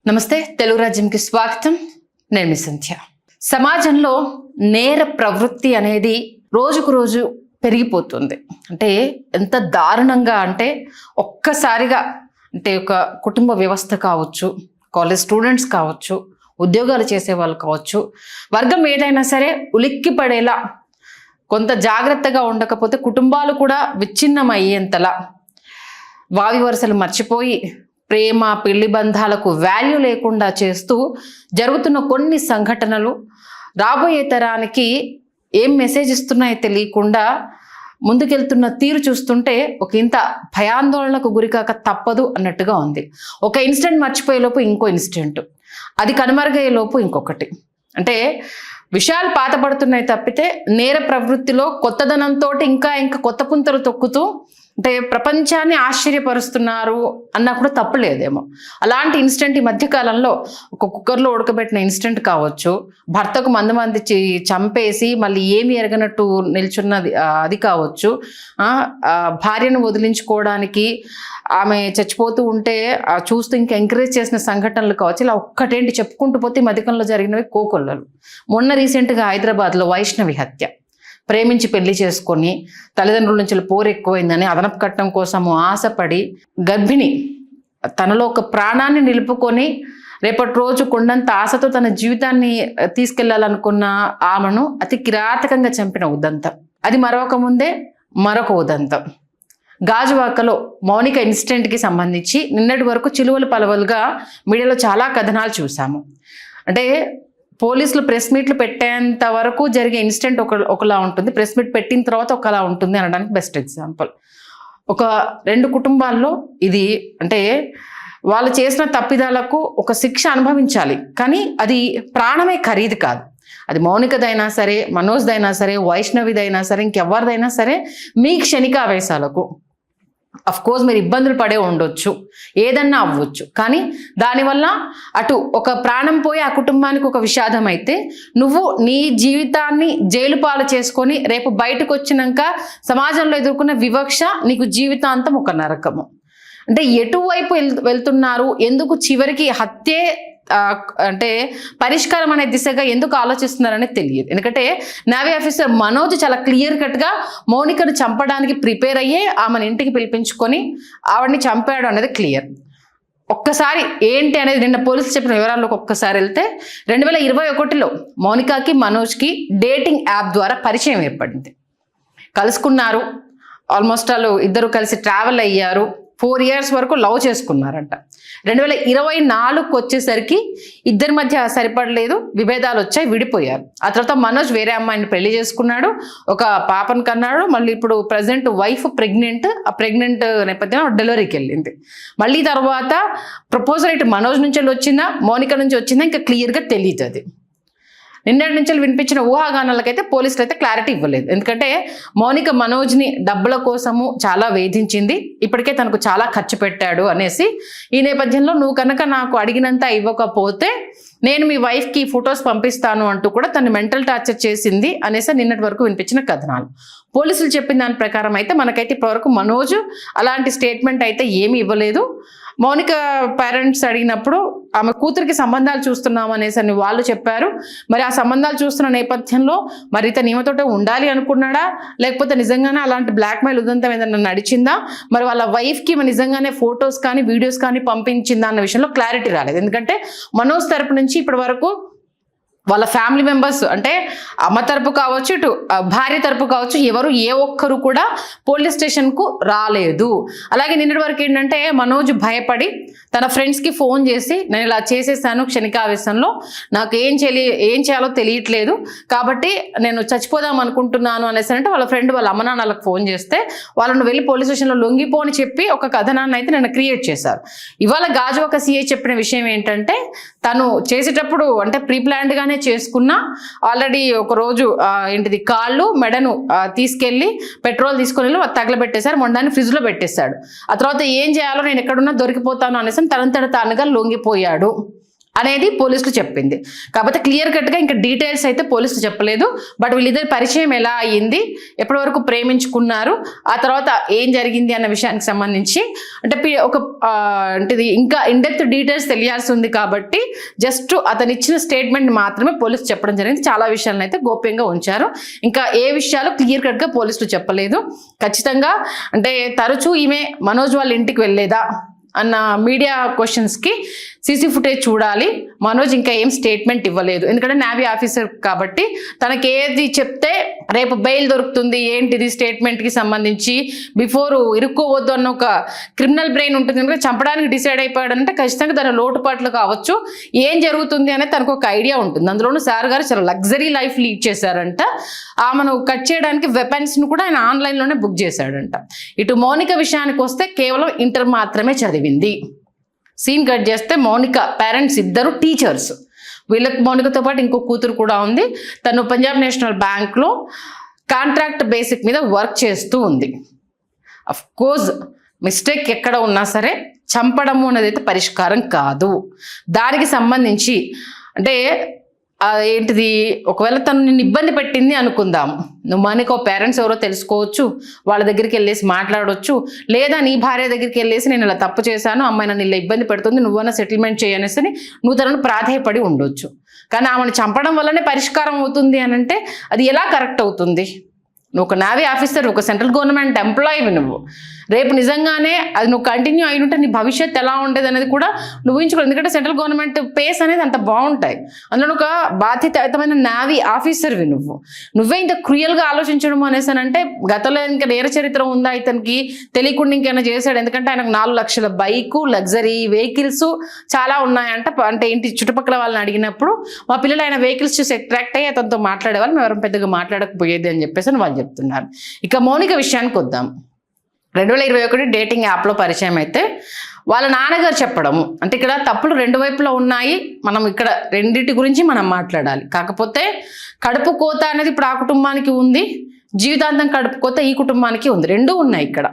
నమస్తే తెలుగు రాజ్యంకి స్వాగతం. నేను మీ సంధ్య. సమాజంలో నేర ప్రవృత్తి అనేది రోజుకు రోజు పెరిగిపోతుంది. అంటే ఎంత దారుణంగా అంటే ఒక్కసారిగా అంటే ఒక కుటుంబ వ్యవస్థ కావచ్చు, కాలేజ్ స్టూడెంట్స్ కావచ్చు, ఉద్యోగాలు చేసే వాళ్ళు కావచ్చు, వర్గం ఏదైనా సరే ఉలిక్కి పడేలా, కొంత జాగ్రత్తగా ఉండకపోతే కుటుంబాలు కూడా విచ్ఛిన్నం అయ్యేంతలా వావి వరుసలు మర్చిపోయి ప్రేమ పెళ్లి బంధాలకు వాల్యూ లేకుండా చేస్తూ జరుగుతున్న కొన్ని సంఘటనలు రాబోయే తరానికి ఏం మెసేజ్ ఇస్తున్నాయో తెలియకుండా ముందుకెళ్తున్న తీరు చూస్తుంటే ఒక ఇంత భయాందోళనకు గురికాక తప్పదు అన్నట్టుగా ఉంది. ఒక ఇన్సిడెంట్ మర్చిపోయేలోపు ఇంకో ఇన్సిడెంట్, అది కనుమరుగయ్యేలోపు ఇంకొకటి. అంటే విషయాలు పాతపడుతున్నాయి తప్పితే నేర ప్రవృత్తిలో కొత్తదనంతో ఇంకా కొత్త పుంతలు తొక్కుతూ అంటే ప్రపంచాన్ని ఆశ్చర్యపరుస్తున్నారు అన్నా కూడా తప్పులేదేమో. అలాంటి ఇన్సిడెంట్ ఈ మధ్యకాలంలో ఒక కుక్కర్లో ఉడకబెట్టిన ఇన్సిడెంట్ కావచ్చు, భర్తకు మంది చంపేసి మళ్ళీ ఏమి ఎరగనట్టు నిల్చున్నది అది కావచ్చు, భార్యను వదిలించుకోవడానికి ఆమె చచ్చిపోతూ ఉంటే చూస్తూ ఇంకా ఎంకరేజ్ చేసిన సంఘటనలు కావచ్చు. ఇలా ఒక్కటేంటి చెప్పుకుంటూ పోతే ఈ మధ్యకాలంలో జరిగినవి కోకొల్లలు. మొన్న రీసెంట్గా హైదరాబాద్లో వైష్ణవి హత్య. ప్రేమించి పెళ్లి చేసుకొని తల్లిదండ్రుల నుంచి పోరు ఎక్కువైందని అదనపు కట్నం కోసము ఆశపడి గర్భిణి తనలో ఒక ప్రాణాన్ని నిలుపుకొని రేపటి రోజు కొండంత ఆశతో తన జీవితాన్ని తీసుకెళ్లాలనుకున్న ఆమెను అతి కిరాతకంగా చంపిన ఉదంతం. అది మరొక ముందే మరొక ఉదంతం. గాజువాకలో మౌనిక ఇన్సిడెంట్కి సంబంధించి నిన్నటి వరకు చిలువలు పలవలుగా మీడియాలో చాలా కథనాలు చూసాము. అంటే పోలీసులు ప్రెస్ మీట్లు పెట్టేంత వరకు జరిగే ఇన్సిడెంట్ ఒకలా ఉంటుంది, ప్రెస్ మీట్ పెట్టిన తర్వాత ఒకలా ఉంటుంది అనడానికి బెస్ట్ ఎగ్జాంపుల్. ఒక రెండు కుటుంబాల్లో ఇది అంటే వాళ్ళు చేసిన తప్పిదాలకు ఒక శిక్ష అనుభవించాలి, కానీ అది ప్రాణమే ఖరీదు కాదు. అది మౌనికదైనా సరే, మనోజ్దైనా సరే, వైష్ణవిదైనా సరే, ఇంకెవరిదైనా సరే, మీ క్షణికావేశాలకు కోర్స్ మీరు ఇబ్బందులు పడే ఉండొచ్చు, ఏదన్నా అవ్వచ్చు, కానీ దానివల్ల అటు ఒక ప్రాణం పోయి ఆ కుటుంబానికి ఒక విషాదం అయితే నువ్వు నీ జీవితాన్ని జైలు పాలు చేసుకొని రేపు బయటకు వచ్చినాక సమాజంలో ఎదుర్కొన్న వివక్ష నీకు జీవితాంతం ఒక నరకము. అంటే ఎటువైపు వెళ్తున్నారు, ఎందుకు చివరికి హత్యే అంటే పరిష్కారం అనే దిశగా ఎందుకు ఆలోచిస్తున్నారనే తెలియదు. ఎందుకంటే నేవీ ఆఫీసర్ మనోజ్ చాలా క్లియర్ కట్గా మౌనికను చంపడానికి ప్రిపేర్ అయ్యే ఆమెను ఇంటికి పిలిపించుకొని ఆవిడని చంపాడు అనేది క్లియర్. ఒక్కసారి ఏంటి అనేది నిన్న పోలీసులు చెప్పిన వివరాల్లోకి ఒక్కసారి వెళ్తే 2021లో మౌనికకి మనోజ్కి డేటింగ్ యాప్ ద్వారా పరిచయం ఏర్పడింది. కలుసుకున్నారు, ఆల్మోస్ట్ వాళ్ళు ఇద్దరు కలిసి ట్రావెల్ అయ్యారు, 4 years వరకు లవ్ చేసుకున్నారంట. 2024కు వచ్చేసరికి ఇద్దరి మధ్య సరిపడలేదు, విభేదాలు వచ్చాయి, విడిపోయారు. ఆ తర్వాత మనోజ్ వేరే అమ్మాయిని పెళ్లి చేసుకున్నాడు, ఒక పాపను కన్నాడు. మళ్ళీ ఇప్పుడు ప్రజెంట్ వైఫ్ ప్రెగ్నెంట్, ఆ ప్రెగ్నెంట్ నేపథ్యంలో డెలివరీకి వెళ్ళింది. మళ్ళీ తర్వాత ప్రపోజల్ ఇటు మనోజ్ నుంచి వచ్చిందా, మౌనిక నుంచి వచ్చిందా ఇంకా క్లియర్గా తెలియదు. అది నిన్నటి నుంచి వినిపించిన ఊహాగానాలకైతే పోలీసులు అయితే క్లారిటీ ఇవ్వలేదు. ఎందుకంటే మౌనిక మనోజ్ని డబ్బుల కోసము చాలా వేధించింది, ఇప్పటికే తనకు చాలా ఖర్చు పెట్టాడు అనేసి. ఈ నేపథ్యంలో నువ్వు కనుక నాకు అడిగినంత ఇవ్వకపోతే నేను మీ వైఫ్కి ఫొటోస్ పంపిస్తాను అంటూ కూడా తను మెంటల్ టార్చర్ చేసింది అనేసి నిన్నటి వరకు వినిపించిన కథనాలు. పోలీసులు చెప్పిన దాని ప్రకారం అయితే మనకైతే ఇప్పటివరకు మనోజ్ అలాంటి స్టేట్మెంట్ అయితే ఏమీ ఇవ్వలేదు. మౌనిక పేరెంట్స్ అడిగినప్పుడు ఆమె కూతురికి సంబంధాలు చూస్తున్నాం అనేసి అని వాళ్ళు చెప్పారు. మరి ఆ సంబంధాలు చూస్తున్న నేపథ్యంలో మరి ఇతను ఈమెతోటే ఉండాలి అనుకున్నాడా, లేకపోతే నిజంగానే అలాంటి బ్లాక్మెయిల్ ఉదంతం ఏదైనా నడిచిందా, మరి వాళ్ళ వైఫ్కి నిజంగానే ఫొటోస్ కానీ వీడియోస్ కానీ పంపించిందా అన్న విషయంలో క్లారిటీ రాలేదు. ఎందుకంటే మనోజ్ తరపు నుంచి ఇప్పటి వరకు వాళ్ళ ఫ్యామిలీ మెంబర్స్ అంటే అమ్మ తరపు కావచ్చు, ఇటు భార్య తరపు కావచ్చు, ఎవరు ఏ ఒక్కరు కూడా పోలీస్ స్టేషన్కు రాలేదు. అలాగే నిన్నటి వరకు ఏంటంటే మనోజ్ భయపడి తన ఫ్రెండ్స్కి ఫోన్ చేసి నేను ఇలా చేసేసాను క్షణికావేశంలో, నాకు ఏం చేయాలో తెలియట్లేదు కాబట్టి నేను చచ్చిపోదాం అనుకుంటున్నాను అనేసి అంటే వాళ్ళ ఫ్రెండ్ వాళ్ళ అమ్మ నాన్నలకు ఫోన్ చేస్తే వాళ్ళను వెళ్ళి పోలీస్ స్టేషన్లో లొంగిపోని చెప్పి ఒక కథనాన్ని అయితే నేను క్రియేట్ చేశారు. ఇవాళ గాజువాక సిఐ చెప్పిన విషయం ఏంటంటే తను చేసేటప్పుడు అంటే ప్రీ ప్లాన్డ్గానే చేసుకున్నా, ఆల్రెడీ ఒక రోజు ఏంటిది కాళ్ళు మెడను తీసుకెళ్ళి పెట్రోల్ తీసుకొని వెళ్ళి తగలబెట్టేశారు, మొండాన్ని ఫ్రిడ్జ్లో పెట్టేశాడు. ఆ తర్వాత ఏం చేయాలో నేను ఎక్కడున్నా దొరికిపోతాను అనేసి తనంతట తానుగా లొంగిపోయాడు అనేది పోలీసులు చెప్పింది. కాకపోతే క్లియర్ కట్గా ఇంకా డీటెయిల్స్ అయితే పోలీసులు చెప్పలేదు. బట్ వీళ్ళిద్దరి పరిచయం ఎలా అయ్యింది, ఎప్పటి వరకు ప్రేమించుకున్నారు, ఆ తర్వాత ఏం జరిగింది అన్న విషయానికి సంబంధించి అంటే ఒక అంటే ఇంకా ఇన్డెప్త్ డీటెయిల్స్ తెలియాల్సి ఉంది. కాబట్టి జస్ట్ అతను ఇచ్చిన స్టేట్మెంట్ మాత్రమే పోలీసు చెప్పడం జరిగింది. చాలా విషయాలను అయితే గోప్యంగా ఉంచారు. ఇంకా ఏ విషయాలు క్లియర్ కట్గా పోలీసులు చెప్పలేదు. ఖచ్చితంగా అంటే తరచూ ఈమె మనోజ్ వాళ్ళ ఇంటికి వెళ్ళేదా అన్న మీడియా క్వశ్చన్స్కి సీసీ ఫుటేజ్ చూడాలి. మనోజ్ ఇంకా ఏం స్టేట్మెంట్ ఇవ్వలేదు. ఎందుకంటే నేవీ ఆఫీసర్ కాబట్టి తనకి ఏది చెప్తే రేపు బెయిల్ దొరుకుతుంది, ఏంటిది స్టేట్మెంట్కి సంబంధించి బిఫోర్ ఇరుక్కోవద్దు అన్న ఒక క్రిమినల్ బ్రెయిన్ ఉంటుంది. ఎందుకంటే చంపడానికి డిసైడ్ అయిపోయాడంటే ఖచ్చితంగా తన లోటుపాట్లు కావచ్చు, ఏం జరుగుతుంది అనేది తనకు ఒక ఐడియా ఉంటుంది. అందులోనూ సార్ గారు చాలా లగ్జరీ లైఫ్ లీడ్ చేశారంట. ఆమెను కట్ చేయడానికి వెపన్స్ను కూడా ఆయన ఆన్లైన్లోనే బుక్ చేశాడంట. ఇటు మౌనిక విషయానికి వస్తే కేవలం ఇంటర్ మాత్రమే చదివింది. సీన్ కట్ చేస్తే మౌనిక పేరెంట్స్ ఇద్దరు టీచర్స్. వీళ్ళకి మౌనికతో పాటు ఇంకో కూతురు కూడా ఉంది. తను పంజాబ్ నేషనల్ బ్యాంక్లో కాంట్రాక్ట్ బేసిక్ మీద వర్క్ చేస్తూ ఉంది. అఫ్ కోర్స్ మిస్టేక్ ఎక్కడ ఉన్నా సరే చంపడము అనేది అయితే పరిష్కారం కాదు. దానికి సంబంధించి అంటే ఏంటిది ఒకవేళ తను నిన్ను ఇబ్బంది పెట్టింది అనుకుందాం, నువ్వు మనకు పేరెంట్స్ ఎవరో తెలుసుకోవచ్చు, వాళ్ళ దగ్గరికి వెళ్ళేసి మాట్లాడవచ్చు, లేదా నీ భార్య దగ్గరికి వెళ్ళేసి నేను ఇలా తప్పు చేశాను, అమ్మాయి నన్ను ఇలా ఇబ్బంది పెడుతుంది, నువ్వన్నా సెటిల్మెంట్ చేయనేసి నువ్వు తనను ప్రాధేయపడి ఉండొచ్చు. కానీ ఆమెను చంపడం వల్లనే పరిష్కారం అవుతుంది అని అంటే అది ఎలా కరెక్ట్ అవుతుంది? నువ్వు ఒక నేవీ ఆఫీసర్, ఒక సెంట్రల్ గవర్నమెంట్ ఎంప్లాయీవి, నువ్వు రేపు నిజంగానే అది నువ్వు కంటిన్యూ అయి ఉంటే నీ భవిష్యత్తు ఎలా ఉండేది అనేది కూడా నువ్వు ఊహించుకో. ఎందుకంటే సెంట్రల్ గవర్నమెంట్ పేస్ అనేది అంత బాగుంటాయి. అందులో ఒక బాధ్యతాయుతమైన నేవీ ఆఫీసర్వి నువ్వే ఇంత క్రూయల్గా ఆలోచించడం అనేసి అంటే గతంలో ఇంకా నేర చరిత్ర ఉందా ఇతనికి, తెలియకుండా ఇంకైనా చేశాడు. ఎందుకంటే ఆయనకు 4 లక్షల బైకు, లగ్జరీ వెహికల్స్ చాలా ఉన్నాయంట. అంటే ఇంటి చుట్టుపక్కల వాళ్ళని అడిగినప్పుడు మా పిల్లలు ఆయన వెహికల్స్ చూసి అట్రాక్ట్ అయ్యి అతనితో మాట్లాడేవాళ్ళు, మేము ఎవరైనా పెద్దగా మాట్లాడకపోయేది అని చెప్పేసి వాళ్ళు చెప్తున్నారు. ఇక మౌనిక విషయానికి వద్దాం. 2021 డేటింగ్ యాప్లో పరిచయం అయితే వాళ్ళ నాన్నగారు చెప్పడము అంటే ఇక్కడ తప్పులు 2 వైపులా ఉన్నాయి. మనం ఇక్కడ రెండింటి గురించి మనం మాట్లాడాలి. కాకపోతే కడుపు కోత అనేది ఇప్పుడు ఆ కుటుంబానికి ఉంది, జీవితాంతం కడుపు కోత ఈ కుటుంబానికి ఉంది. 2 ఉన్నాయి ఇక్కడ.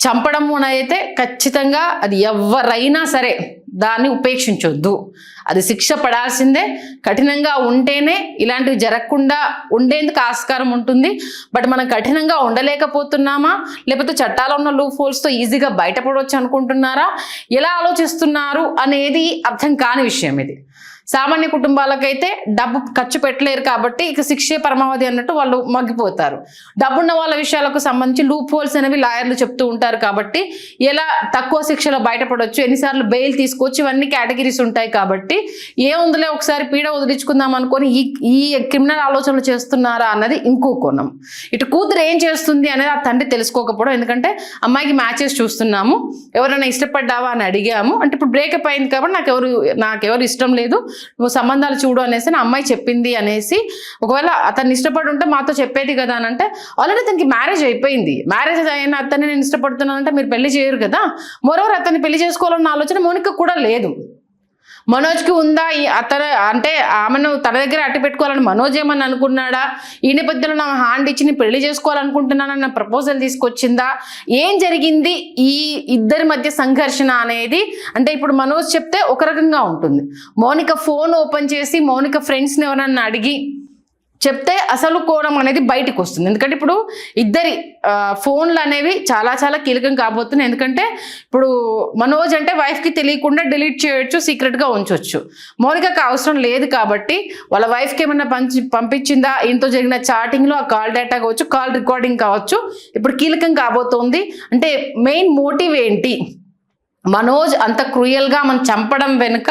చంపడం అయితే ఖచ్చితంగా అది ఎవరైనా సరే దాన్ని ఉపేక్షించొద్దు, అది శిక్ష పడాల్సిందే. కఠినంగా ఉంటేనే ఇలాంటివి జరగకుండా ఉండేందుకు ఆస్కారం ఉంటుంది. బట్ మనం కఠినంగా ఉండలేకపోతున్నామా, లేకపోతే చట్టాల్లో ఉన్న లూప్ హోల్స్తో ఈజీగా బయటపడవచ్చు అనుకుంటున్నారా, ఎలా ఆలోచిస్తున్నారు అనేది అర్థం కాని విషయం ఇది. సామాన్య కుటుంబాలకైతే డబ్బు ఖర్చు పెట్టలేరు కాబట్టి ఇక శిక్షే పరమావధి అన్నట్టు వాళ్ళు మగ్గిపోతారు. డబ్బున్న వాళ్ళ విషయాలకు సంబంధించి లూప్ హోల్స్ అనేవి లాయర్లు చెప్తూ ఉంటారు కాబట్టి ఎలా తక్కువ శిక్షలో బయటపడవచ్చు, ఎన్నిసార్లు బెయిల్ తీసుకోవచ్చు, ఇవన్నీ కేటగిరీస్ ఉంటాయి. కాబట్టి ఏముందిలే ఒకసారి పీడ వదిలించుకుందాం అనుకొని ఈ క్రిమినల్ ఆలోచనలు చేస్తున్నారా అన్నది ఇంకో కోణం. ఇటు కూతురు ఏం చేస్తుంది అనేది ఆ తండ్రి తెలుసుకోకపోవడం. ఎందుకంటే అమ్మాయికి మ్యాచెస్ చూస్తున్నాము, ఎవరైనా ఇష్టపడ్డావా అని అడిగాము అంటే ఇప్పుడు బ్రేకప్ అయింది కాబట్టి నాకెవరు ఇష్టం లేదు, నువ్వు సంబంధాలు చూడు అనేసి నా అమ్మాయి చెప్పింది అనేసి ఒకవేళ అతన్ని ఇష్టపడి ఉంటే మాతో చెప్పేది కదా అని అంటే ఆల్రెడీ అతనికి మ్యారేజ్ అయిపోయింది. మ్యారేజ్ అయిన అతన్ని నేను ఇష్టపడుతున్నానంటే మీరు పెళ్లి చేయరు కదా. మరోవర్ అతన్ని పెళ్లి చేసుకోవాలన్న ఆలోచన మౌనిక కూడా లేదు. మనోజ్కి ఉందా అతను అంటే ఆమెను తన దగ్గర అట్టి పెట్టుకోవాలని మనోజ్ ఏమని అనుకున్నాడా, ఈ నేపథ్యంలో నా హ్యాండ్ ఇచ్చి నేను పెళ్లి చేసుకోవాలనుకుంటున్నానన్న ప్రపోజల్ తీసుకొచ్చిందా, ఏం జరిగింది ఈ ఇద్దరి మధ్య సంఘర్షణ అనేది అంటే ఇప్పుడు మనోజ్ చెప్తే ఒక రకంగా ఉంటుంది. మౌనిక ఫోన్ ఓపెన్ చేసి మౌనిక ఫ్రెండ్స్ని ఎవరన్నా అడిగి చెప్తే అసలు కోణం అనేది బయటకు వస్తుంది. ఎందుకంటే ఇప్పుడు ఇద్దరి ఫోన్లు అనేవి చాలా చాలా కీలకం కాబోతున్నాయి. ఎందుకంటే ఇప్పుడు మనోజ్ అంటే వైఫ్కి తెలియకుండా డిలీట్ చేయొచ్చు, సీక్రెట్గా ఉంచవచ్చు. మౌనికకు అవసరం లేదు కాబట్టి వాళ్ళ వైఫ్కి ఏమన్నా పంపించిందా, ఈయనతో జరిగిన చాటింగ్లో ఆ కాల్ డేటా కావచ్చు, కాల్ రికార్డింగ్ కావచ్చు ఇప్పుడు కీలకం కాబోతోంది. అంటే మెయిన్ మోటివ్ ఏంటి, మనోజ్ అంత క్రూయల్గా మనం చంపడం వెనుక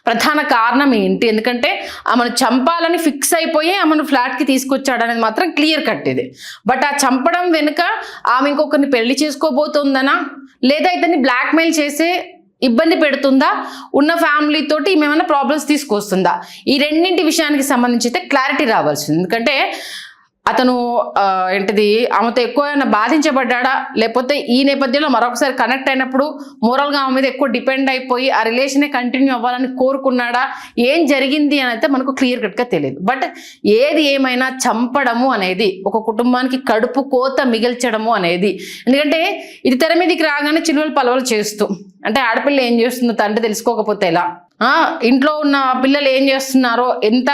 ప్రధాన కారణం ఏంటి, ఎందుకంటే ఆమెను చంపాలని ఫిక్స్ అయిపోయి ఆమెను ఫ్లాట్కి తీసుకొచ్చాడు అనేది మాత్రం క్లియర్ కట్ ఇది. బట్ ఆ చంపడం వెనుక ఆమె ఇంకొకరిని పెళ్లి చేసుకోబోతుందనా, లేదా ఇతన్ని బ్లాక్మెయిల్ చేసే ఇబ్బంది పెడుతుందా, ఉన్న ఫ్యామిలీ తోటి ఏమైనా ప్రాబ్లమ్స్ తీసుకొస్తుందా, ఈ రెండింటి విషయానికి సంబంధించి అయితే క్లారిటీ రావాల్సింది. ఎందుకంటే అతను ఏంటిది ఆమెతో ఎక్కువ బాధించబడ్డా, లేకపోతే ఈ నేపథ్యంలో మరొకసారి కనెక్ట్ అయినప్పుడు మోరల్గా ఆమె మీద ఎక్కువ డిపెండ్ అయిపోయి ఆ రిలేషనే కంటిన్యూ అవ్వాలని కోరుకున్నాడా, ఏం జరిగింది అని అయితే మనకు క్లియర్ కట్గా తెలియదు. బట్ ఏది ఏమైనా చంపడము అనేది ఒక కుటుంబానికి కడుపు కోత మిగిల్చడము అనేది, ఎందుకంటే ఇది తెర మీదకి రాగానే చిలువలు పలవలు చేస్తూ అంటే ఆడపిల్ల ఏం చేస్తుందో తండ్రి తెలుసుకోకపోతే ఎలా, ఇంట్లో ఉన్న పిల్లలు ఏం చేస్తున్నారో, ఎంత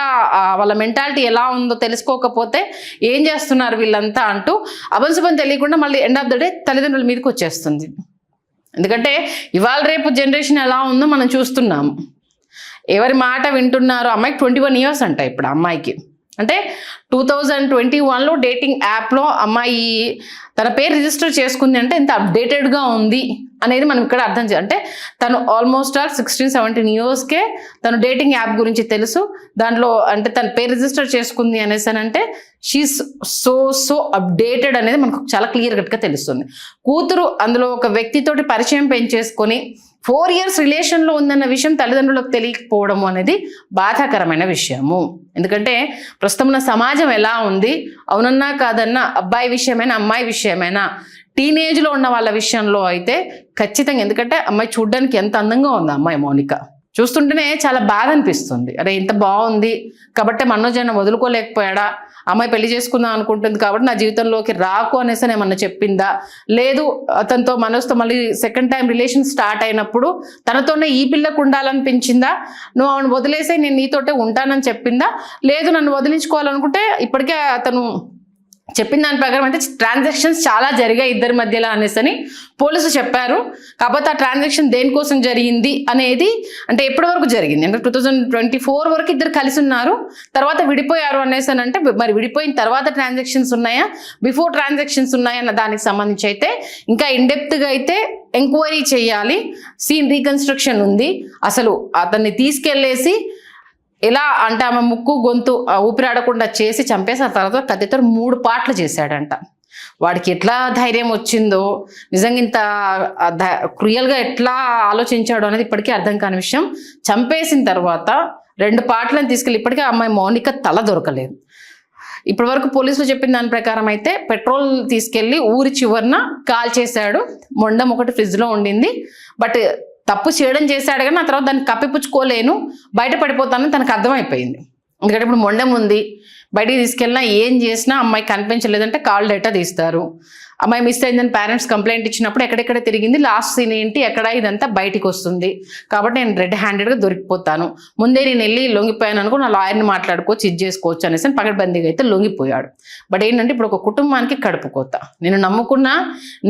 వాళ్ళ మెంటాలిటీ ఎలా ఉందో తెలుసుకోకపోతే ఏం చేస్తున్నారు వీళ్ళంతా అంటూ అభంశుభం తెలియకుండా మళ్ళీ ఎండ్ ఆఫ్ ద డే తల్లిదండ్రుల మీదకి వచ్చేస్తుంది. ఎందుకంటే ఇవాళ రేపు జనరేషన్ ఎలా ఉందో మనం చూస్తున్నాము. ఎవరి మాట వింటున్నారో. అమ్మాయికి 21 years అంట ఇప్పుడు అమ్మాయికి. అంటే 2021లో డేటింగ్ యాప్లో అమ్మాయి తన పేరు రిజిస్టర్ చేసుకుంది అంటే ఎంత అప్డేటెడ్గా ఉంది అనేది మనం ఇక్కడ అర్థం చేయాలి. అంటే తను ఆల్మోస్ట్ 16-17 yearsకే తను డేటింగ్ యాప్ గురించి తెలుసు. దాంట్లో అంటే తన పేరు రిజిస్టర్ చేసుకుంది అనేసి అంటే షీఈస్ సో అప్డేటెడ్ అనేది మనకు చాలా క్లియర్ కట్గా తెలుస్తుంది. కూతురు అందులో ఒక వ్యక్తితోటి పరిచయం పెంచేసుకొని 4 years రిలేషన్లో ఉందన్న విషయం తల్లిదండ్రులకు తెలియకపోవడము అనేది బాధాకరమైన విషయము. ఎందుకంటే ప్రస్తుతం ఉన్న సమాజం ఎలా ఉంది, అవునన్నా కాదన్నా, అబ్బాయి విషయమైనా అమ్మాయి విషయమైనా, టీనేజ్లో ఉన్న వాళ్ళ విషయంలో అయితే ఖచ్చితంగా. ఎందుకంటే అమ్మాయి చూడడానికి ఎంత అందంగా ఉంది అమ్మాయి మౌనిక. చూస్తుంటేనే చాలా బాధ అనిపిస్తుంది. అరే ఇంత బాగుంది కాబట్టి మనోజన్న వదులుకోలేకపోయాడా, అమ్మాయి పెళ్లి చేసుకుందాం అనుకుంటుంది కాబట్టి నా జీవితంలోకి రాకు అనేసి ఏమన్నా చెప్పిందా, లేదు అతనితో మనోజ్తో మళ్ళీ సెకండ్ టైం రిలేషన్ స్టార్ట్ అయినప్పుడు తనతోనే ఈ పిల్లకు ఉండాలనిపించిందా, నువ్వు ఆమెను వదిలేసే నేను నీతోటే ఉంటానని చెప్పిందా, లేదు నన్ను వదిలించుకోవాలనుకుంటే ఇప్పటికే అతను చెప్పిన దాని ప్రకారం అయితే ట్రాన్సాక్షన్స్ చాలా జరిగాయి ఇద్దరి మధ్యలో అనేసి పోలీసులు చెప్పారు. కాకపోతే ఆ ట్రాన్సాక్షన్ దేనికోసం జరిగింది అనేది, అంటే ఎప్పటి వరకు జరిగింది అంటే 2024 వరకు ఇద్దరు కలిసి ఉన్నారు, తర్వాత విడిపోయారు అనేసి అంటే మరి విడిపోయిన తర్వాత ట్రాన్సాక్షన్స్ ఉన్నాయా, బిఫోర్ ట్రాన్సాక్షన్స్ ఉన్నాయా అన్న దానికి సంబంధించి అయితే ఇంకా ఇన్డెప్త్గా అయితే ఎంక్వైరీ చేయాలి. సీన్ రీకన్స్ట్రక్షన్ ఉంది. అసలు అతన్ని తీసుకెళ్లేసి ఎలా అంటే ఆమె ముక్కు గొంతు ఊపిరాడకుండా చేసి చంపేసి ఆ తర్వాత కత్తితో 3 పార్ట్లు చేశాడంట. వాడికి ఎట్లా ధైర్యం వచ్చిందో, నిజంగా ఇంత క్రూయల్గా ఎట్లా ఆలోచించాడో అనేది ఇప్పటికీ అర్థం కాని విషయం. చంపేసిన తర్వాత 2 పార్ట్లను తీసుకెళ్ళి ఇప్పటికీ అమ్మాయి మౌనిక తల దొరకలేదు. ఇప్పటి వరకు పోలీసులు చెప్పిన దాని ప్రకారం అయితే పెట్రోల్ తీసుకెళ్ళి ఊరి చివరన కాల్ చేశాడు. మొండం ఒకటి ఫ్రిడ్జ్లో ఉండింది. బట్ తప్పు చేయడం చేశాడు కానీ ఆ తర్వాత దాన్ని కప్పిపుచ్చుకోలేను, బయట పడిపోతానని తనకు అర్థమైపోయింది. ఎందుకంటే ఇప్పుడు మొండం ఉంది, బయటికి తీసుకెళ్ళినా ఏం చేసినా అమ్మాయి కనిపించలేదంటే కాల్ డేటా తీస్తారు. అమ్మాయి మిస్ అయిందని పేరెంట్స్ కంప్లైంట్ ఇచ్చినప్పుడు ఎక్కడెక్కడ తిరిగింది, లాస్ట్ సీన్ ఏంటి, ఎక్కడ, ఇదంతా బయటికి వస్తుంది. కాబట్టి నేను రెడ్ హ్యాండెడ్గా దొరికిపోతాను, ముందే నేను వెళ్ళి లొంగిపోయాను అనుకో, నా లాయర్ని మాట్లాడుకోవచ్చు, ఇది చేసుకోవచ్చు అనేసి పకడ్బందీగా అయితే లొంగిపోయాడు. బట్ ఏంటంటే ఇప్పుడు ఒక కుటుంబానికి కడుపు కోత. నేను నమ్ముకున్న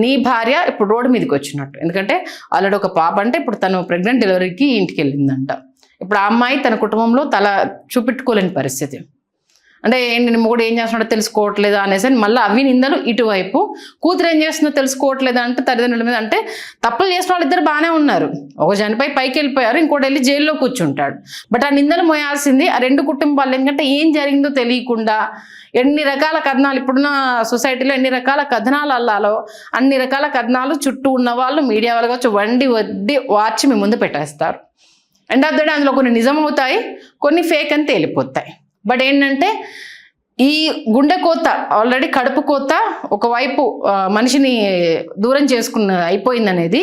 నీ భార్య ఇప్పుడు రోడ్డు మీదకి వచ్చినట్టు. ఎందుకంటే ఆల్రెడీ ఒక పాప అంటే ఇప్పుడు తను ప్రెగ్నెంట్ డెలివరీకి ఇంటికి వెళ్ళిందంట. ఇప్పుడు ఆ అమ్మాయి తన కుటుంబంలో తల చూపెట్టుకోలేని పరిస్థితి. అంటే ఏంటి మొగుడు ఏం చేస్తున్నాడో తెలుసుకోవట్లేదా అనేసి మళ్ళీ అవి నిందలు ఇటువైపు, కూతురు ఏం చేస్తుందో తెలుసుకోవట్లేదా అంటే తల్లిదండ్రుల మీద. అంటే తప్పులు చేసిన వాళ్ళు ఇద్దరు బాగానే ఉన్నారు, ఒక జనిపై పైకి వెళ్ళిపోయారు, ఇంకోటి వెళ్ళి జైల్లో కూర్చుంటాడు. బట్ ఆ నిందలు మోయాల్సింది ఆ 2 కుటుంబాలు. ఎందుకంటే ఏం జరిగిందో తెలియకుండా ఎన్ని రకాల కథనాలు ఇప్పుడున్న సొసైటీలో ఎన్ని రకాల కథనాలు అల్లాలో అన్ని రకాల కథనాలు చుట్టూ ఉన్న వాళ్ళు మీడియా వాళ్ళు కావచ్చు వడ్డీ వార్చి మీ ముందు పెట్టేస్తారు. అండ్ అదే అందులో కొన్ని నిజం అవుతాయి, కొన్ని ఫేక్ అని తేలిపోతాయి. బట్ ఏంటంటే ఈ గుండె కోత, ఆల్రెడీ కడుపు కోత ఒకవైపు మనిషిని దూరం చేసుకున్న అయిపోయింది అనేది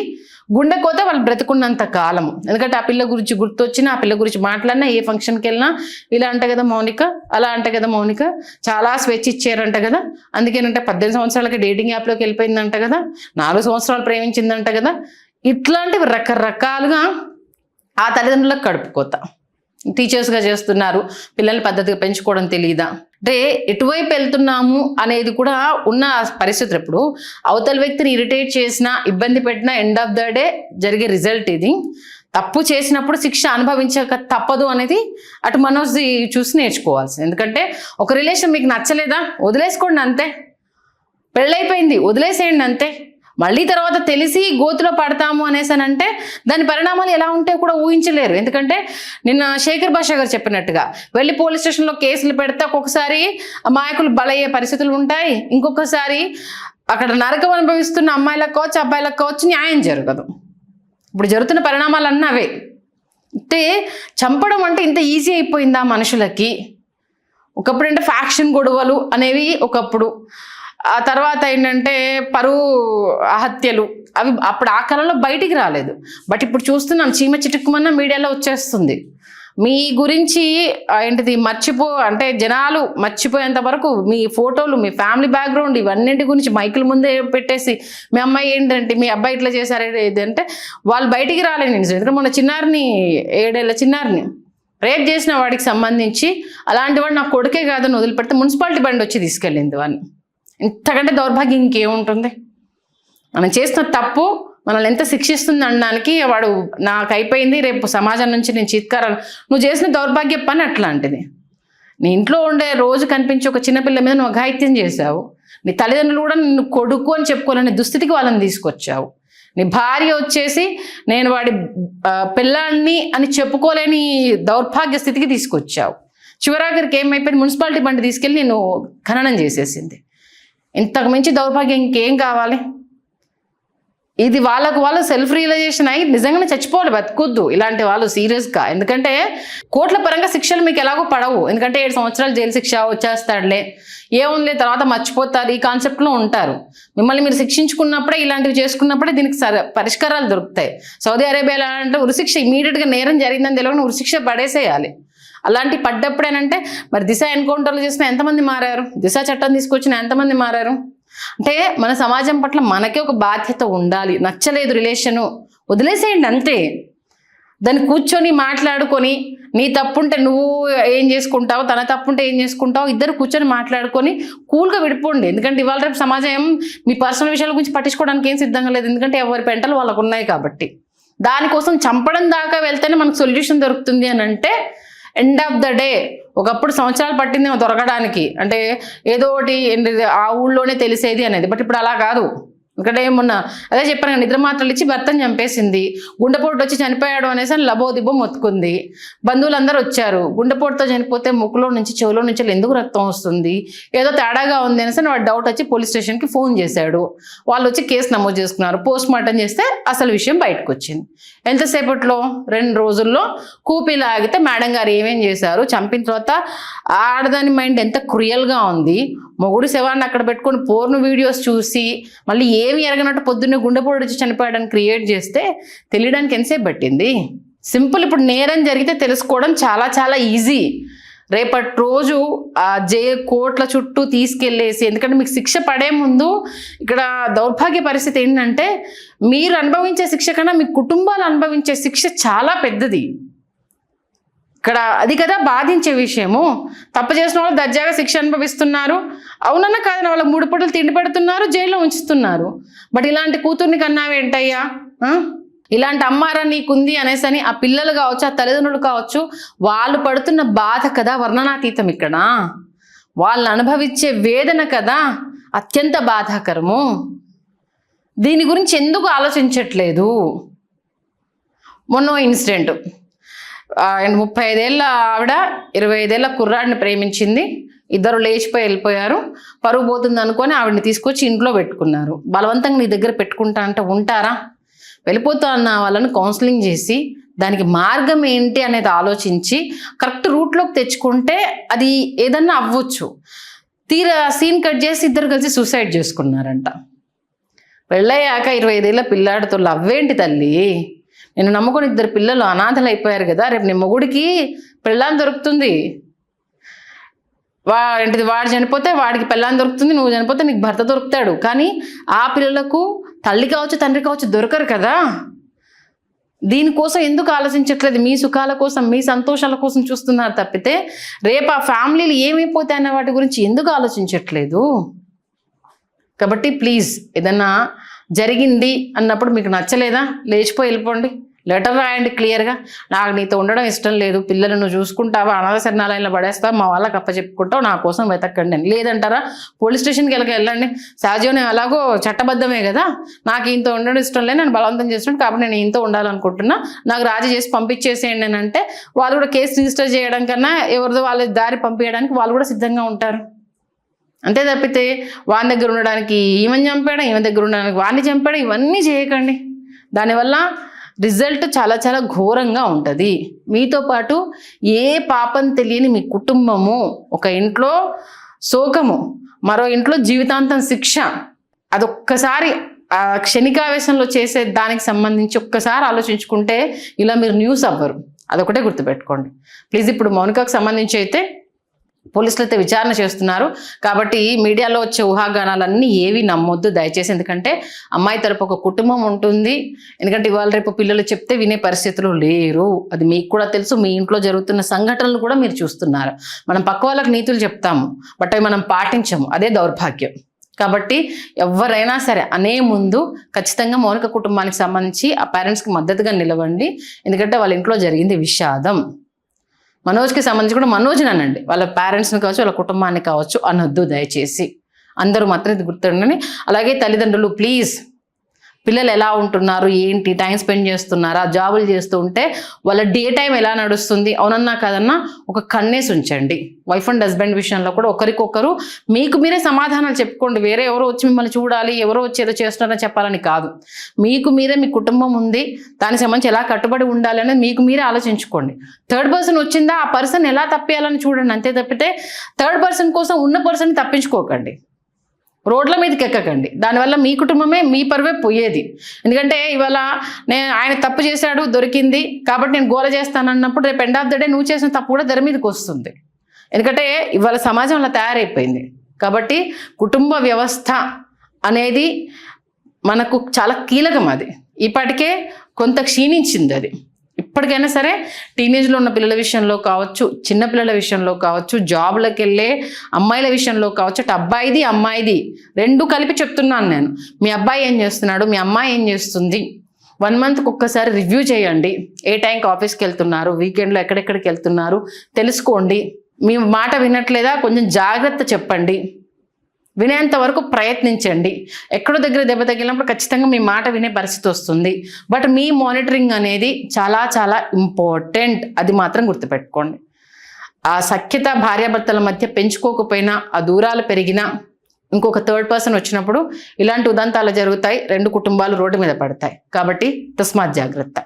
గుండె కోత వాళ్ళు బ్రతుకున్నంత కాలము. ఎందుకంటే ఆ పిల్ల గురించి గుర్తొచ్చినా, ఆ పిల్ల గురించి మాట్లాడినా, ఏ ఫంక్షన్కి వెళ్ళినా ఇలా అంట కదా మౌనిక, అలా అంట కదా మౌనిక, చాలా స్వేచ్ఛ ఇచ్చారంట కదా, అందుకేనంటే 18 సంవత్సరాలకి డేటింగ్ యాప్లోకి వెళ్ళిపోయిందంట కదా, 4 సంవత్సరాలు ప్రేమించిందంట కదా. ఇట్లాంటివి రకరకాలుగా ఆ తల్లిదండ్రులకు కడుపుకోత. టీచర్స్గా చేస్తున్నారు, పిల్లల్ని పద్ధతిగా పెంచుకోవడం తెలియదా, అంటే ఎటువైపు వెళ్తున్నాము అనేది కూడా ఉన్న పరిస్థితులు. ఇప్పుడు అవతల వ్యక్తిని ఇరిటేట్ చేసినా, ఇబ్బంది పెట్టినా ఎండ్ ఆఫ్ ద డే జరిగే రిజల్ట్ ఇది. తప్పు చేసినప్పుడు శిక్ష అనుభవించక తప్పదు అనేది అటు మనోజ్ చూసి నేర్చుకోవాల్సింది. ఎందుకంటే ఒక రిలేషన్ మీకు నచ్చలేదా, వదిలేసుకోండి అంతే, పెళ్ళైపోయింది వదిలేసేయండి అంతే. మళ్ళీ తర్వాత తెలిసి గోతులో పడతాము అనేసానంటే దాని పరిణామాలు ఎలా ఉంటాయో కూడా ఊహించలేరు. ఎందుకంటే నిన్న శేఖర్ భాషా గారు చెప్పినట్టుగా వెళ్ళి పోలీస్ స్టేషన్లో కేసులు పెడితే ఒక్కొక్కసారి అమాయకులు బలయ్యే పరిస్థితులు ఉంటాయి, ఇంకొకసారి అక్కడ నరకం అనుభవిస్తున్న అమ్మాయిలకు కావచ్చు అబ్బాయిలకు కావచ్చు న్యాయం జరగదు. ఇప్పుడు జరుగుతున్న పరిణామాలన్నీ అవే. అంటే చంపడం అంటే ఇంత ఈజీ అయిపోయిందా మనుషులకి? ఒకప్పుడు అంటే ఫ్యాక్షన్ గొడవలు అనేవి ఒకప్పుడు, ఆ తర్వాత ఏంటంటే పరువు హత్యలు, అవి అప్పుడు ఆ కాలంలో బయటికి రాలేదు. బట్ ఇప్పుడు చూస్తున్నాం, చీమ చిటుక్కుమన్న మీడియాలో వచ్చేస్తుంది. మీ గురించి ఏంటిది అంటే జనాలు మర్చిపోయేంత వరకు మీ ఫోటోలు, మీ ఫ్యామిలీ బ్యాక్గ్రౌండ్ ఇవన్నింటి గురించి మైకుల ముందే పెట్టేసి మీ అమ్మాయి ఏంటంటే, మీ అబ్బాయి ఇట్లా చేశారు ఏదంటే వాళ్ళు బయటికి రాలేని ఇన్సిడెంట్. ఎందుకంటే మొన్న చిన్నారిని 7 ఏళ్ల చిన్నారిని రేప్ చేసిన వాడికి సంబంధించి అలాంటి వాడు నా కొడుకే కాదని వదిలిపెడితే మున్సిపాలిటీ బండి వచ్చి తీసుకెళ్ళింది వాడిని. ఇంతకంటే దౌర్భాగ్యం ఇంకేముంటుంది? మనం చేసిన తప్పు మనల్ని ఎంత శిక్షిస్తుంది అనడానికి వాడు నాకు అయిపోయింది, రేపు సమాజం నుంచి నేను చీత్కారాలు, నువ్వు చేసిన దౌర్భాగ్య పని అట్లాంటిది. నీ ఇంట్లో ఉండే రోజు కనిపించి ఒక చిన్నపిల్ల మీద నువ్వు అఘాయిత్యం చేశావు. నీ తల్లిదండ్రులు కూడా నిన్ను కొడుకు అని చెప్పుకోవాలనే దుస్థితికి వాళ్ళని తీసుకొచ్చావు. నీ భార్య వచ్చేసి నేను వాడి పిల్లాన్ని అని చెప్పుకోలేని దౌర్భాగ్య స్థితికి తీసుకొచ్చావు. చివరాఖరికి ఏమైపోయింది, మున్సిపాలిటీ బండి తీసుకెళ్ళి నేను ఖననం చేసేసింది. ఇంతకు మించి దౌర్భాగ్యం ఇంకేం కావాలి? ఇది వాళ్ళు సెల్ఫ్ రియలైజేషన్ అయ్యి నిజంగానే చచ్చిపోవాలి, బతుకొద్దు ఇలాంటి వాళ్ళు సీరియస్గా. ఎందుకంటే కోట్ల పరంగా శిక్షలు మీకు ఎలాగో పడవు. ఎందుకంటే 7 సంవత్సరాలు జైలు శిక్ష వచ్చేస్తాడులే, ఏముంది తర్వాత మర్చిపోతారు, ఈ కాన్సెప్ట్లో ఉంటారు. మిమ్మల్ని మీరు శిక్షించుకున్నప్పుడే, ఇలాంటివి చేసుకున్నప్పుడే దీనికి పరిష్కారాలు దొరుకుతాయి. సౌదీ అరేబియాలో అంటే ఉరిశిక్ష ఇమీడియట్గా నేరం జరిగిందని తెలియకుండా ఉరిశిక్ష పడేసేయాలి. అలాంటి పడ్డప్పుడేనంటే మరి దిశ ఎన్కౌంటర్లు చేసిన ఎంతమంది మారారు, దిశ చట్టం తీసుకొచ్చిన ఎంతమంది మారారు? అంటే మన సమాజం పట్ల మనకే ఒక బాధ్యత ఉండాలి. నచ్చలేదు రిలేషను, వదిలేసేయండి అంతే. దాన్ని కూర్చొని మాట్లాడుకొని, నీ తప్పుంటే నువ్వు ఏం చేసుకుంటావు, తన తప్పుంటే ఏం చేసుకుంటావు, ఇద్దరు కూర్చొని మాట్లాడుకొని కూల్గా విడిపోండి. ఎందుకంటే ఇవాళ రేపు సమాజం మీ పర్సనల్ విషయాల గురించి పట్టించుకోవడానికి ఏం సిద్ధంగా లేదు. ఎందుకంటే ఎవరి పెంటలు వాళ్ళకు ఉన్నాయి కాబట్టి. దానికోసం చంపడం దాకా వెళ్తేనే మనకు సొల్యూషన్ దొరుకుతుంది అని అంటే ఎండ్ ఆఫ్ ద డే ఒకప్పుడు సంవత్సరాలు పట్టింది దొరకడానికి, అంటే ఏదో ఒకటి ఆ ఊళ్ళోనే తెలిసేది అనేది. బట్ ఇప్పుడు అలా కాదు. ఎందుకంటే మొన్న అదే చెప్పాను, నిద్ర మాత్రలు ఇచ్చి భర్తను చంపేసింది, గుండెపోటు వచ్చి చనిపోయాడు అనేసి అని లబోదిబ్బో మొత్తుకుంది. బంధువులందరూ వచ్చారు, గుండెపోటుతో చనిపోతే ముక్కులో నుంచి చెవులో నుంచి ఎందుకు రక్తం వస్తుంది, ఏదో తేడాగా ఉంది అనేసి వాడు డౌట్ వచ్చి పోలీస్ స్టేషన్కి ఫోన్ చేశాడు. వాళ్ళు వచ్చి కేసు నమోదు చేసుకున్నారు. పోస్ట్ మార్టం చేస్తే అసలు విషయం బయటకు వచ్చింది. ఎంతసేపట్లో 2 రోజుల్లో కూపీలు ఆగితే మేడం గారు ఏమేం చేశారు, చంపిన తర్వాత ఆడదాని మైండ్ ఎంత క్రూయల్గా ఉంది. మొగుడు శవాన్ని అక్కడ పెట్టుకొని పోర్ను వీడియోస్ చూసి మళ్ళీ ఏమి ఎరగనట్టు పొద్దున్నే గుండెపోటు వచ్చి చనిపోయాడని క్రియేట్ చేస్తే తెలియడానికి ఎంతసేపు పట్టింది? సింపుల్. ఇప్పుడు నేరం జరిగితే తెలుసుకోవడం చాలా చాలా ఈజీ. రేపటి రోజు ఆ కోట్ల చుట్టూ తీసుకెళ్ళేసి, ఎందుకంటే మీకు శిక్ష పడే ముందు ఇక్కడ దౌర్భాగ్య పరిస్థితి ఏంటంటే మీరు అనుభవించే శిక్ష కన్నా మీ కుటుంబాలు అనుభవించే శిక్ష చాలా పెద్దది. ఇక్కడ అది కదా బాధించే విషయము. తప్పు చేసిన వాళ్ళు దర్జాగా శిక్ష అనుభవిస్తున్నారు, అవునన్నా కాదన్న వాళ్ళకి 3 పూటలు తిండి పెడుతున్నారు, జైల్లో ఉంచుతున్నారు. బట్ ఇలాంటి కూతుర్ని కన్నావేంటయ్యా, ఇలాంటి అమ్మారా నీకుంది అనేసి అని ఆ పిల్లలు కావచ్చు, ఆ తల్లిదండ్రులు కావచ్చు, వాళ్ళు పడుతున్న బాధ కదా వర్ణనాతీతం. ఇక్కడ వాళ్ళు అనుభవించే వేదన కదా అత్యంత బాధాకరము. దీని గురించి ఎందుకు ఆలోచించట్లేదు? మొన్న ఇన్సిడెంట్, 35 ఏళ్ళ ఆవిడ 25 ఏళ్ళ కుర్రాడిని ప్రేమించింది. ఇద్దరు లేచిపోయి వెళ్ళిపోయారు. పరువు పోతుంది అనుకొని ఆవిడని తీసుకొచ్చి ఇంట్లో పెట్టుకున్నారు. బలవంతంగా నీ దగ్గర పెట్టుకుంటా అంటే ఉంటారా? వెళ్ళిపోతా అన్న వాళ్ళని కౌన్సిలింగ్ చేసి దానికి మార్గం ఏంటి అనేది ఆలోచించి కరెక్ట్ రూట్లోకి తెచ్చుకుంటే అది ఏదన్నా అవ్వచ్చు. తీరా సీన్ కట్ చేసి ఇద్దరు కలిసి సూసైడ్ చేసుకున్నారంట. పెళ్ళయ్యాక 25 ఏళ్ళ పిల్లాడితో లవ్వేంటి తల్లి? నేను నమ్ముకొని 2 పిల్లలు అనాథలు అయిపోయారు కదా, రేపు నీ మొగుడికి పెళ్ళాన్ని దొరుకుతుంది. వాడు చనిపోతే వాడికి పెళ్ళాన్ని దొరుకుతుంది, నువ్వు చనిపోతే నీకు భర్త దొరుకుతాడు. కానీ ఆ పిల్లలకు తల్లి కావచ్చు తండ్రి కావచ్చు దొరకరు కదా. దీనికోసం ఎందుకు ఆలోచించట్లేదు? మీ సుఖాల కోసం, మీ సంతోషాల కోసం చూస్తున్నారు తప్పితే రేపు ఆ ఫ్యామిలీలు ఏమైపోతాయి అన్న వాటి గురించి ఎందుకు ఆలోచించట్లేదు? కాబట్టి ప్లీజ్, ఏదన్నా జరిగింది అన్నప్పుడు మీకు నచ్చలేదా, లేచిపోయి వెళ్ళిపోండి. లెటర్ రాయండి క్లియర్గా, నాకు నీతో ఉండడం ఇష్టం లేదు, పిల్లలు నువ్వు చూసుకుంటావా, అనాథ శరణాలయంలో పడేస్తావు, మా వాళ్ళకి అప్పచెప్పుకుంటావు, నా కోసం వెతకండి అని. లేదంటారా పోలీస్ స్టేషన్కి వెళ్ళండి. సహజం అలాగో చట్టబద్ధమే కదా, నాకు ఈయనతో ఉండడం ఇష్టం లేదు, నేను బలవంతం చేస్తున్నాను కాబట్టి నేను ఈయనతో ఉండాలనుకుంటున్నా, నాకు రాజీ చేసి పంపించేసేయండి అని అంటే వాళ్ళు కూడా కేసు రిజిస్టర్ చేయడం కన్నా ఎవరిదో వాళ్ళ దారి పంపించడానికి వాళ్ళు కూడా సిద్ధంగా ఉంటారు. అంతే తప్పితే వాని దగ్గర ఉండడానికి ఈమెను చంపాడు, ఈమె దగ్గర ఉండడానికి వాడిని చంపాడు, ఇవన్నీ చేయకండి. దానివల్ల రిజల్ట్ చాలా చాలా ఘోరంగా ఉంటుంది. మీతో పాటు ఏ పాపం తెలియని మీ కుటుంబము, ఒక ఇంట్లో శోకము, మరో ఇంట్లో జీవితాంతం శిక్ష. అదొక్కసారి ఆ క్షణికావేశంలో చేసే దానికి సంబంధించి ఒక్కసారి ఆలోచించుకుంటే ఇలా మీరు న్యూస్ అవ్వరు. అదొకటే గుర్తుపెట్టుకోండి ప్లీజ్. ఇప్పుడు మౌనికకు సంబంధించి అయితే పోలీసులు అయితే విచారణ చేస్తున్నారు కాబట్టి మీడియాలో వచ్చే ఊహాగానాలన్నీ ఏవి నమ్మొద్దు దయచేసి. ఎందుకంటే అమ్మాయి తరపు ఒక కుటుంబం ఉంటుంది. ఎందుకంటే ఇవాళ రేపు పిల్లలు చెప్తే వినే పరిస్థితులు లేరు. అది మీకు కూడా తెలుసు. మీ ఇంట్లో జరుగుతున్న సంఘటనలు కూడా మీరు చూస్తున్నారు. మనం పక్క వాళ్ళకి నీతులు చెప్తాము, బట్ అవి మనం పాటించము. అదే దౌర్భాగ్యం. కాబట్టి ఎవరైనా సరే అనే ముందు ఖచ్చితంగా మౌనిక కుటుంబానికి సంబంధించి ఆ పేరెంట్స్కి మద్దతుగా నిలవండి. ఎందుకంటే వాళ్ళ ఇంట్లో జరిగింది విషాదం. మనోజ్కి సంబంధించి కూడా మనోజ్ని అనండి, వాళ్ళ పేరెంట్స్ని కావచ్చు, వాళ్ళ కుటుంబాన్ని కావచ్చు అనొద్దు దయచేసి. అందరూ మాత్రం ఇది గుర్తుండని. అలాగే తల్లిదండ్రులు ప్లీజ్, పిల్లలు ఎలా ఉంటున్నారు, ఏంటి, టైం స్పెండ్ చేస్తున్నారా, జాబులు చేస్తూ ఉంటే వాళ్ళ డే టైం ఎలా నడుస్తుంది, అవునన్నా కాదన్నా ఒక కన్నేసి ఉంచండి. వైఫ్ అండ్ హస్బెండ్ విషయంలో కూడా ఒకరికొకరు మీకు మీరే సమాధానాలు చెప్పుకోండి. వేరే ఎవరో వచ్చి మిమ్మల్ని చూడాలి, ఎవరో వచ్చి ఏదో చేస్తున్నారని చెప్పాలని కాదు. మీకు మీరే, మీ కుటుంబం ఉంది, దానికి సంబంధించి ఎలా కట్టుబడి ఉండాలి అనేది మీకు మీరే ఆలోచించుకోండి. థర్డ్ పర్సన్ వచ్చిందా, ఆ పర్సన్ ఎలా తప్పేయాలని చూడండి. అంతే తప్పితే థర్డ్ పర్సన్ కోసం ఉన్న పర్సన్ని తప్పించుకోకండి. రోడ్ల మీదకి ఎక్కకండి. దానివల్ల మీ కుటుంబమే, మీ పరువే పోయేది. ఎందుకంటే ఇవాళ ఆయన తప్పు చేశాడు, దొరికింది కాబట్టి నేను గోల చేస్తానన్నప్పుడు రేపు ఎండ్ ఆఫ్ ద డే నువ్వు చేసిన తప్పు కూడా తెర మీదకి వస్తుంది. ఎందుకంటే ఇవాళ సమాజం అలా తయారైపోయింది. కాబట్టి కుటుంబ వ్యవస్థ అనేది మనకు చాలా కీలకం. అది ఇప్పటికే కొంత క్షీణించింది. అది ఇప్పటికైనా సరే టీనేజ్లో ఉన్న పిల్లల విషయంలో కావచ్చు, చిన్నపిల్లల విషయంలో కావచ్చు, జాబ్లకు వెళ్ళే అమ్మాయిల విషయంలో కావచ్చు, అటు అబ్బాయిది అమ్మాయిది రెండు కలిపి చెప్తున్నాను నేను. మీ అబ్బాయి ఏం చేస్తున్నాడు, మీ అమ్మాయి ఏం చేస్తుంది, 1 మంత్కి ఒక్కసారి రివ్యూ చేయండి. ఏ టైంకి ఆఫీస్కి వెళ్తున్నారు, వీకెండ్లో ఎక్కడెక్కడికి వెళ్తున్నారు తెలుసుకోండి. మీ మాట వినట్లేదా కొంచెం జాగ్రత్త చెప్పండి. వినేంత వరకు ప్రయత్నించండి. ఎక్కడో దగ్గర దెబ్బ తగిలినప్పుడు ఖచ్చితంగా మీ మాట వినే పరిస్థితి వస్తుంది. బట్ మీ మానిటరింగ్ అనేది చాలా చాలా ఇంపార్టెంట్. అది మాత్రం గుర్తుపెట్టుకోండి. ఆ సఖ్యత భార్యాభర్తల మధ్య పెంచుకోకపోయినా, ఆ దూరాలు పెరిగినా, ఇంకొక థర్డ్ పర్సన్ వచ్చినప్పుడు ఇలాంటి ఉదంతాలు జరుగుతాయి. 2 కుటుంబాలు రోడ్డు మీద పడతాయి. కాబట్టి తస్మాత్ జాగ్రత్త.